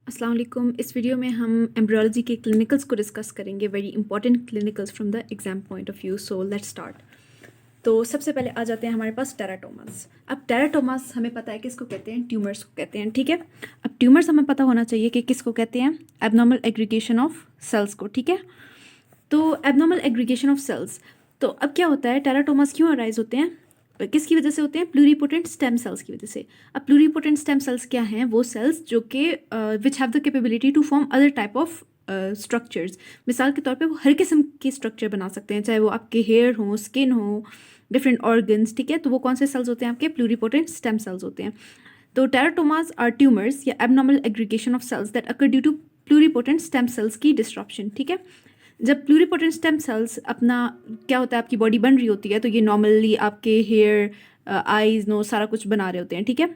अस्सलाम वालेकुम। इस वीडियो में हम एम्ब्रियोलॉजी के क्लिनिकल्स को डिस्कस करेंगे, very important clinicals from the exam point of view. So let's start. तो सबसे पहले आ जाते हैं हमारे पास टेराटोमास। अब टेराटोमास हमें पता है किसको कहते हैं, ट्यूमर्स को कहते हैं, ठीक है। अब ट्यूमर्स हमें पता होना चाहिए कि किसको कहते हैं, एबनॉर्मल एग्रीगेशन ऑफ सेल्स को, ठीक है। तो एबनॉर्मल एग्रीगेशन ऑफ सेल्स, तो अब क्या होता है, टेराटोमास क्यों अराइज होते हैं, किसकी वजह से होते हैं, प्लूरीपोटेंट स्टेम सेल्स की वजह से। अब प्लूरीपोटेंट स्टेम सेल्स क्या हैं, वो सेल्स जो कि which have the capability to form other type of structures. मिसाल के तौर पे वो हर किस्म की स्ट्रक्चर बना सकते हैं, चाहे वो आपके हेयर हो, स्किन हो, डिफरेंट ऑर्गन्स, ठीक है। तो वो कौन से सेल्स होते हैं, आपके प्लूरीपोटेंट स्टेम सेल्स होते हैं। तो टेराटोमास आर ट्यूमर्स या abnormal aggregation of cells that occur due to pluripotent stem cells की डिस्ट्रप्शन, ठीक है। जब प्लूरीपोटेंट स्टेम सेल्स अपना, क्या होता है, आपकी बॉडी बन रही होती है, तो ये नॉर्मली आपके हेयर, आईज, नोज, सारा कुछ बना रहे होते हैं, ठीक है।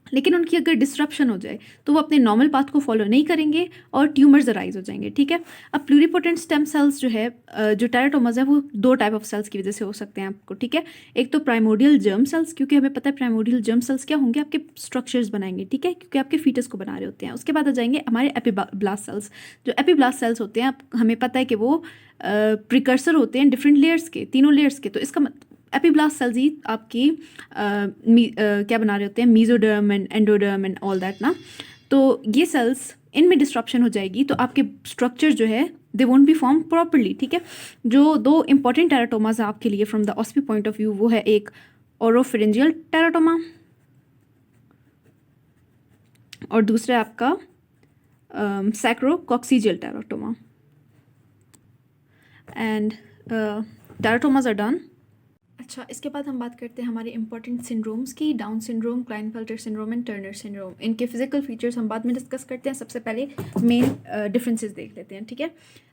लेकिन उनकी अगर डिस्ट्रप्शन हो जाए तो वो अपने नॉर्मल पाथ को फॉलो नहीं करेंगे और ट्यूमर्स अराइज हो जाएंगे, ठीक है। अब प्लूरीपोटेंट स्टेम सेल्स जो है, जो टेराटोमास है, वो दो टाइप ऑफ सेल्स की वजह से हो सकते हैं आपको, ठीक है। एक तो प्राइमोडियल जर्म सेल्स, क्योंकि हमें पता है प्राइमोडियल जर्म सेल्स क्या होंगे, आपके स्ट्रक्चर्स बनाएंगे, ठीक है, क्योंकि आपके फीटस को बना रहे होते हैं। उसके बाद आ जाएंगे हमारे एपीब्लास्ट सेल्स। जो एपीब्लास्ट सेल्स होते हैं, हमें पता है कि वो प्रिकर्सर होते हैं डिफरेंट लेयर्स के, तीनों लेयर्स के। तो इसका एपीब्लास्ट सेल्स ही आपकी क्या बना रहे होते हैं, mesoderm and endoderm and all that ना। तो ये सेल्स, इनमें डिस्ट्रप्शन हो जाएगी तो आपके स्ट्रक्चर जो है they won't be form properly, ठीक है। जो दो इंपॉर्टेंट टेराटोमास है आपके लिए from the OSPE point of view, वो है एक ओरोफिरिंजियल टेराटोमा और दूसरा आपका sacrococcygeal teratoma. And teratomas are done. अच्छा, इसके बाद हम बात करते हैं हमारे इंपॉर्टेंट सिंड्रोम्स की, Down syndrome, Klinefelter syndrome and Turner syndrome. इनके फिजिकल फीचर्स हम बाद में डिस्कस करते हैं, सबसे पहले मेन डिफरेंसेस देख लेते हैं, ठीक है।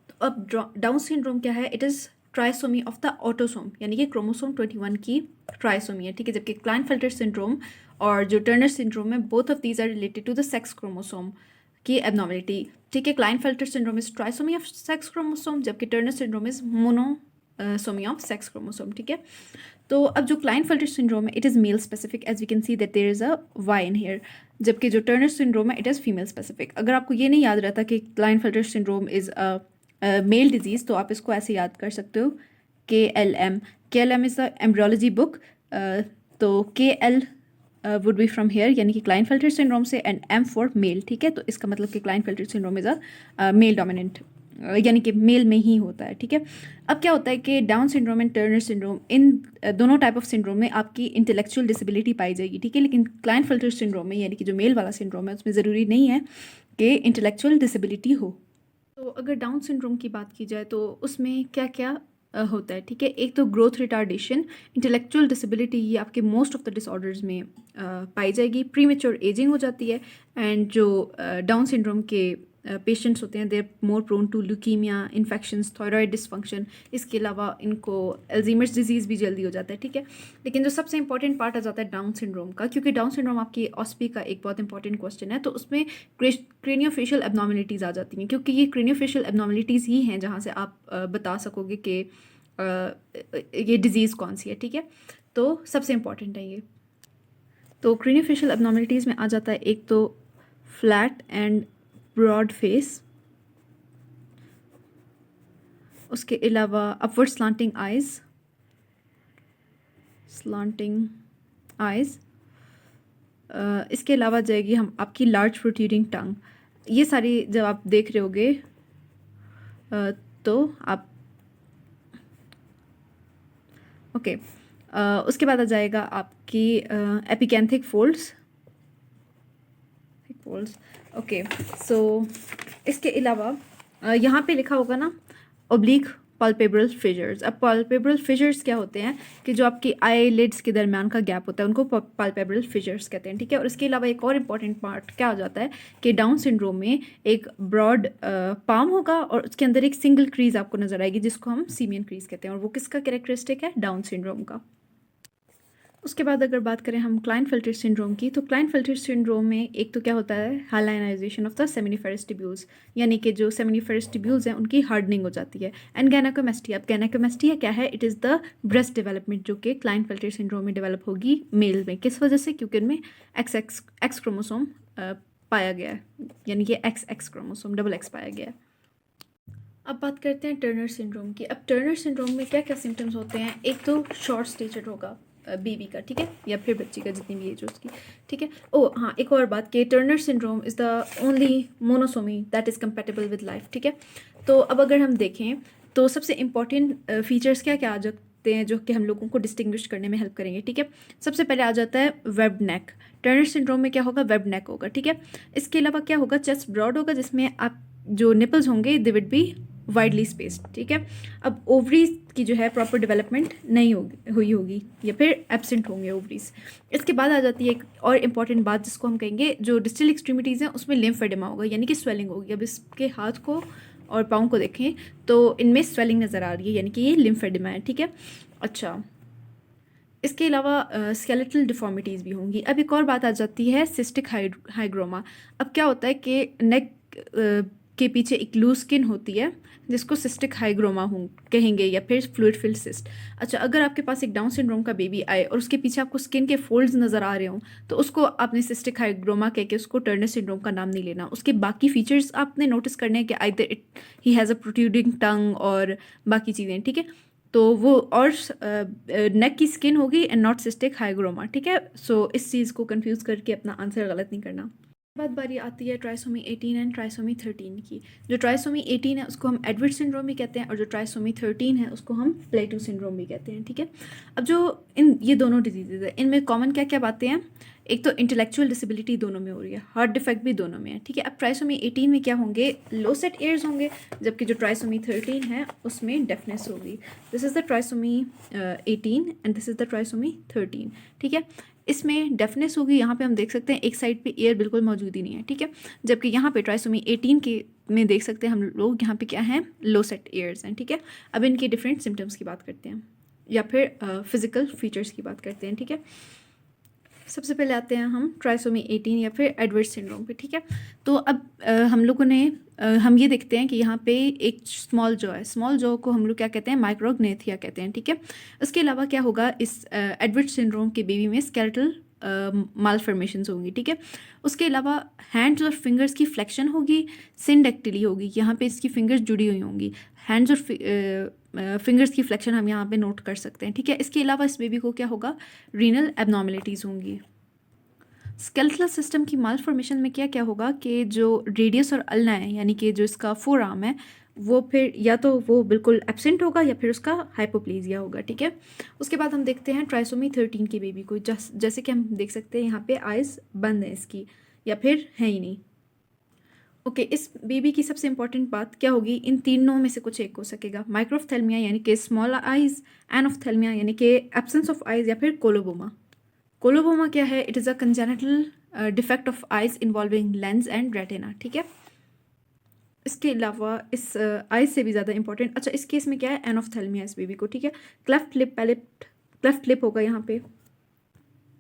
तो अब डाउन सिंड्रोम क्या है, it is trisomy of the autosome, यानी कि क्रोमोसोम 21 की ट्राइसोमी है, ठीक है। जबकि क्लाइनफेल्टर सिंड्रोम और जो टर्नर सिंड्रोम है, both of these are related to the sex chromosome की एबनॉर्मलिटी, ठीक है। Klinefelter syndrome is trisomy of sex chromosome, जबकि Turner syndrome is monosomy of sex chromosome, ठीक है। तो अब जो क्लाइनफेल्टर सिंड्रोम है, it is male specific, as we can see that there is a Y in here. जबकि जो Turner syndrome है, इट इज़ फीमेल स्पेसिफिक। अगर आपको ये नहीं याद रहता कि Klinefelter syndrome is a male disease, तो आप इसको ऐसे याद कर सकते हो, KLM is the embryology book. तो KL would be from here, यानी कि क्लाइनफेल्टर सिंड्रोम से, एंड M फॉर मेल, ठीक है। तो इसका मतलब कि Klinefelter syndrome is a male dominant, यानी कि मेल में ही होता है, ठीक है। अब क्या होता है कि Down syndrome and Turner syndrome, इन दोनों टाइप ऑफ सिंड्रोम में आपकी इंटेलेक्चुअल डिसेबिलिटी पाई जाएगी, ठीक है। लेकिन क्लाइनफेल्टर सिंड्रोम में, यानी कि जो मेल वाला सिंड्रोम है, उसमें ज़रूरी नहीं है कि इंटेलेक्चुअल डिसेबिलिटी हो। तो अगर डाउन सिंड्रोम की बात की जाए तो उसमें क्या क्या होता है, ठीक है। एक तो ग्रोथ रिटार्डेशन, इंटेलेक्चुअल डिसेबिलिटी, ये आपके मोस्ट ऑफ द डिसऑर्डर्स में पाई जाएगी। प्रीमेच्योर एजिंग हो जाती है, एंड जो डाउन सिंड्रोम के पेशेंट्स होते हैं, they are more prone to leukaemia, infections, thyroid dysfunction. इसके अलावा इनको अल्जीमर्स डिजीज़ भी जल्दी हो जाता है, ठीक है। लेकिन जो सबसे इंपॉर्टेंट पार्ट आ जाता है डाउन सिंड्रोम का, क्योंकि डाउन सिंड्रोम आपकी ऑस्पी का एक बहुत इंपॉर्टेंट क्वेश्चन है, तो उसमें क्रेनियोफेशियल एबनॉर्मलिटीज़ आ जाती हैं, क्योंकि ये क्रेनियोफेशियल एबनॉर्मलिटीज़ ही हैं जहाँ से आप बता सकोगे कि ये डिज़ीज़ कौन सी है, ठीक है। तो सबसे इम्पॉर्टेंट है ये। तो क्रेनियोफेशियल एबनॉर्मलिटीज़ में आ जाता है एक तो फ्लैट एंड ब्रॉड फेस, उसके अलावा अपवर्ड स्लांटिंग आइज़, इसके अलावा जाएगी हम आपकी लार्ज प्रोट्रूडिंग टंग। ये सारी जब आप देख रहे होगे तो आप ओके उसके बाद आ जाएगा आपकी एपिकेंथिक फोल्ड्स। ओके, सो इसके अलावा यहाँ पे लिखा होगा ना, ओब्लिक पल्पेब्रल फिशर्स। अब पल्पेब्रल फिशर्स क्या होते हैं कि जो आपकी आई लिड्स के दरमियान का गैप होता है, उनको पल्पेब्रल फिशर्स कहते हैं, ठीक है। और इसके अलावा एक और इम्पॉर्टेंट पार्ट क्या हो जाता है कि डाउन सिंड्रोम में एक ब्रॉड पाम होगा और उसके अंदर एक सिंगल क्रीज आपको नजर आएगी, जिसको हम सीमियन क्रीज कहते हैं, और वो किसका कैरेक्टरिस्टिक है, डाउन सिंड्रोम का। उसके बाद अगर बात करें हम क्लाइनफेल्टर सिंड्रोम की, तो क्लाइनफेल्टर सिंड्रोम में एक तो क्या होता है, हाइलाइनाइजेशन ऑफ द सेमिनिफेरस ट्यूब्यूल्स, यानी कि जो सेमिनिफेरस ट्यूब्यूल्स हैं उनकी हार्डनिंग हो जाती है। एंड गैनाकोमेस्टिया, अब गैनाकोमेस्टिया क्या है, it is the breast development, जो कि क्लाइनफेल्टर सिंड्रोम में डेवलप होगी मेल में। किस वजह से, क्योंकि उनमें एक्स क्रोमोसोम पाया गया है, यानी कि XX क्रोमोसोम XX पाया गया है। अब बात करते हैं टर्नर सिंड्रोम की। अब टर्नर सिंड्रोम में क्या क्या सिम्टम्स होते हैं? एक तो शॉर्ट स्टेचर होगा बेबी का, ठीक है, या फिर बच्ची का, जितनी भी एज उसकी, ठीक है। ओ हाँ, एक और बात कि Turner syndrome is the only monosomy that is compatible with life, ठीक है। तो अब अगर हम देखें तो सबसे इम्पॉर्टेंट फीचर्स क्या क्या आ जाते हैं जो कि हम लोगों को डिस्टिंग्विश करने में हेल्प करेंगे, ठीक है। सबसे पहले आ जाता है वेब नेक। टर्नर सिंड्रोम में क्या होगा? वेब नेक होगा, ठीक है। इसके अलावा क्या होगा? चेस्ट ब्रॉड होगा, जिसमें आप जो निपल्स होंगे दे विड बी वाइडली स्पेस्ड, ठीक है। अब ओवरीज की जो है प्रॉपर डेवलपमेंट नहीं हुई होगी या फिर एब्सेंट होंगे ओवरीज। इसके बाद आ जाती है एक और इम्पॉर्टेंट बात जिसको हम कहेंगे जो डिस्टल एक्सट्रीमिटीज़ हैं उसमें लिम्फेडेमा होगा, यानी कि स्वेलिंग होगी। अब इसके हाथ को और पाँव को देखें तो इनमें स्वेलिंग नज़र आ रही है, यानी कि ये लिम्फेडेमा है, ठीक है। अच्छा, इसके अलावा स्केलेटल डिफॉर्मिटीज़ भी होंगी। अब एक और बात आ जाती है सिस्टिक हाइग्रोमा। अब क्या होता है कि नेक के पीछे एक लूज स्किन होती है जिसको सिस्टिक हाइग्रोमा कहेंगे या फिर फ्लूइड फिल्ड सिस्ट। अच्छा, अगर आपके पास एक डाउन सिंड्रोम का बेबी आए और उसके पीछे आपको स्किन के फोल्ड्स नज़र आ रहे हों तो उसको आपने सिस्टिक हाइग्रोमा कह के उसको टर्नर सिंड्रोम का नाम नहीं लेना। उसके बाकी फीचर्स आपने नोटिस करने हैं कि either he has a protruding tongue और बाकी चीज़ें, ठीक है। तो वो और नेक की स्किन होगी एंड नॉट सिस्टिक हाइग्रोमा, ठीक है। सो इस चीज़ को कंफ्यूज करके अपना आंसर गलत नहीं करना। बाद बारी आती है ट्राइसोमी 18 एंड ट्राइसोमी 13 की। जो ट्राइसोमी 18 है उसको हम एडवर्ड सिंड्रोम भी कहते हैं और जो ट्राइसोमी 13 है उसको हम प्लेटो सिंड्रोम भी कहते हैं, ठीक है। अब जो ये दोनों डिजीज़ है इनमें कॉमन क्या क्या बातें हैं? एक तो इंटेलेक्चुअल डिसेबिलिटी दोनों में हो रही है, हार्ट डिफेक्ट भी दोनों में है, ठीक है। अब ट्राइसोमी 18 में क्या होंगे? लो सेट ईयर्स होंगे, जबकि जो ट्राइसोमी 13 है उसमें डेफनेस होगी। This is the trisomy 18 and this is the trisomy 13, ठीक है। इसमें डेफनेस होगी, यहाँ पे हम देख सकते हैं एक साइड पे एयर बिल्कुल मौजूद ही नहीं है, ठीक है। जबकि यहाँ पे ट्राइसोमी 18 के में देख सकते हैं हम लोग यहाँ पे क्या हैं? लो सेट एयर्स हैं, ठीक है। अब इनके डिफरेंट सिम्टम्स की बात करते हैं या फिर फिजिकल फीचर्स की बात करते हैं, ठीक है। सबसे पहले आते हैं हम ट्राइसोमी 18 या फिर एडवर्ड सिंड्रोम पे, ठीक है। तो अब हम लोगों ने हम ये देखते हैं कि यहाँ पे एक स्मॉल जॉ है। स्मॉल जॉ को हम लोग क्या कहते हैं? माइक्रोग्नेथिया कहते हैं, ठीक है। उसके अलावा क्या होगा? इस एडवर्ड सिंड्रोम के बेबी में स्केलेटल मालफॉर्मेशंस होंगी, ठीक है। उसके अलावा हैंड्स और फिंगर्स की फ्लेक्शन होगी, सिंडेक्टिली होगी, यहाँ पे इसकी फिंगर्स जुड़ी हुई होंगी। हैंड्स और फिंगर्स की फ्लेक्शन हम यहाँ पे नोट कर सकते हैं, ठीक है। इसके अलावा इस बेबी को क्या होगा? रीनल एबनॉर्मलिटीज़ होंगी। स्केलेटल सिस्टम की मालफॉर्मेशन में क्या क्या होगा कि जो रेडियस और अल्ना है, यानी कि जो इसका फोर आर्म है, वो फिर या तो वो बिल्कुल एब्सेंट होगा या फिर उसका हाइपोप्लेजिया होगा, ठीक है। उसके बाद हम देखते हैं ट्राइसोमी 13 के बेबी को। जैसे कि हम देख सकते हैं यहाँ पे आइज़ बंद है इसकी या फिर है ही नहीं। ओके, इस बेबी की सबसे इंपॉर्टेंट बात क्या होगी? इन तीनों में से कुछ एक हो सकेगा। माइक्रोफ्थेल्मिया यानी कि स्मॉल आइज़, एनोफ्थेल्मिया यानी कि एब्सेंस ऑफ आइज़, या फिर कोलोबोमा। कोलोबोमा क्या है? It is a congenital defect of eyes involving lens and retina, ठीक है। इसके अलावा इस आइज से भी ज़्यादा इंपॉर्टेंट, अच्छा इस केस में क्या है? एनोफ्थेल्मिया इस बेबी को, ठीक है। क्लेफ्ट लिप होगा यहाँ पे।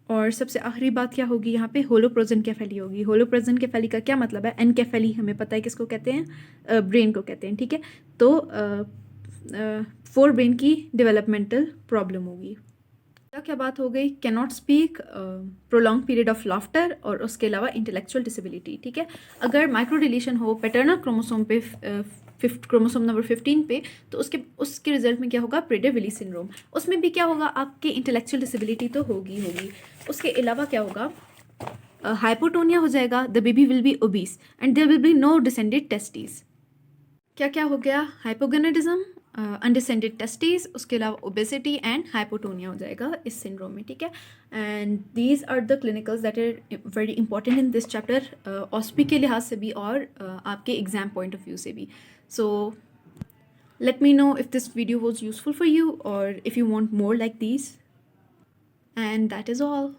और सबसे आखिरी बात क्या होगी? यहाँ पे होलोप्रोजन कैफेली होगी। होलोप्रोजन कैफेली का क्या मतलब है? एनकेफेली हमें पता है किसको कहते हैं? ब्रेन को कहते हैं, ठीक है। तो फोर ब्रेन की डेवलपमेंटल प्रॉब्लम होगी। क्या बात हो गई? Can not speak, prolong period of laughter, और उसके अलावा इंटेलेक्चुअल डिसेबिलिटी, ठीक है। अगर माइक्रो डिलीशन हो पैटर्नल क्रोमोसोम पे क्रोमोसोम नंबर 15 पे, तो उसके रिजल्ट में क्या होगा? Prader-Willie syndrome. उसमें भी क्या होगा? आपके इंटेलेक्चुअल डिसेबिलिटी तो होगी। उसके अलावा क्या होगा? हाइपोटोनिया हो जाएगा, the baby will be obese and there will be no descended testes. क्या क्या हो गया? हाइपोगोनेडिज्म, अनडिसेंडेड टेस्टीज, उसके अलावा ओबेसिटी एंड हाइपोटोनिया हो जाएगा इस सिंड्रोम में, ठीक है। And these are the clinicals that are very important in this chapter, OSPE के लिहाज से भी और आपके एग्जाम पॉइंट ऑफ व्यू से भी। सो let me know if this video was useful for you or if you want more like these, and that is all.